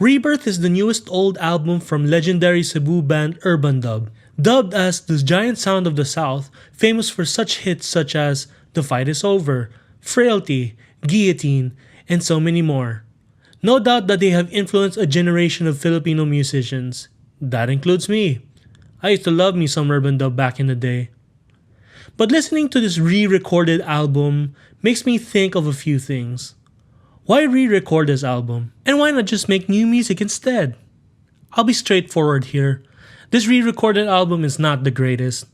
Rebirth is the newest old album from legendary Cebu band Urbandub. Dubbed as the giant sound of the South, famous for such hits such as The Fight Is Over, Frailty, Guillotine, and so many more. No doubt that they have influenced a generation of Filipino musicians. That includes me. I used to love me some Urbandub back in the day. But listening to this re-recorded album makes me think of a few things. Why re-record this album? And why not just make new music instead? I'll be straightforward here. This re-recorded album is not the greatest.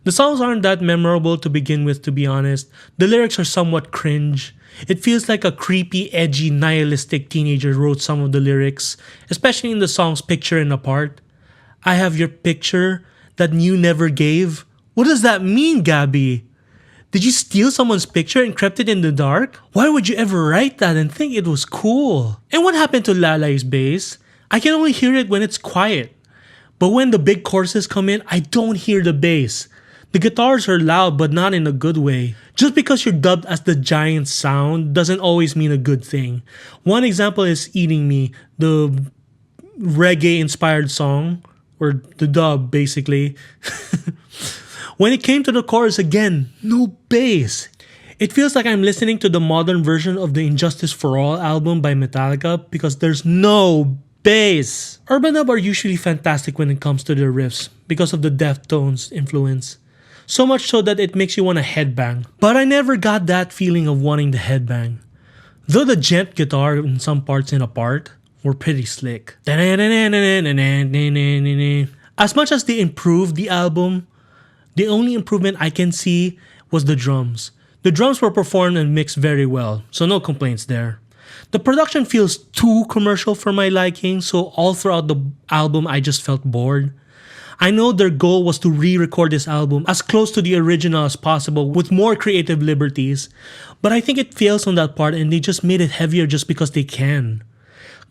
The songs aren't that memorable to begin with, to be honest. The lyrics are somewhat cringe. It feels like a creepy, edgy, nihilistic teenager wrote some of the lyrics, especially in the songs Picture and Apart. I have your picture that you never gave. What does that mean, Gabby? Did you steal someone's picture and crept it in the dark? Why would you ever write that and think it was cool? And what happened to Lalay's bass? I can only hear it when it's quiet. But when the big choruses come in, I don't hear the bass. The guitars are loud but not in a good way. Just because you're dubbed as the giant sound doesn't always mean a good thing. One example is Eating Me, the reggae-inspired song, or the dub basically. When it came to the chorus again, no bass. It feels like I'm listening to the modern version of the Injustice for All album by Metallica because there's no bass. Urbandub are usually fantastic when it comes to their riffs because of the Deftones influence. So much so that it makes you want to headbang. But I never got that feeling of wanting to headbang. Though the gent guitar in some parts in Apart were pretty slick. As much as they improved the album, the only improvement I can see was the drums. The drums were performed and mixed very well, so no complaints there. The production feels too commercial for my liking, so all throughout the album I just felt bored. I know their goal was to re-record this album as close to the original as possible with more creative liberties, but I think it fails on that part and they just made it heavier just because they can.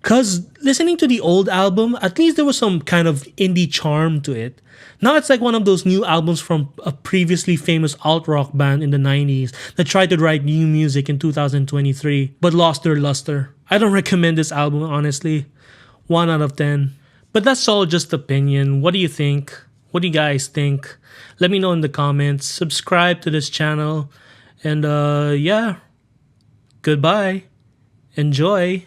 Cause listening to the old album, at least there was some kind of indie charm to it. Now it's like one of those new albums from a previously famous alt-rock band in the 90s that tried to write new music in 2023 but lost their luster. I don't recommend this album, honestly. 1 out of 10. But that's all just opinion. What do you think? What do you guys think? Let me know in the comments. Subscribe to this channel. And yeah, goodbye. Enjoy.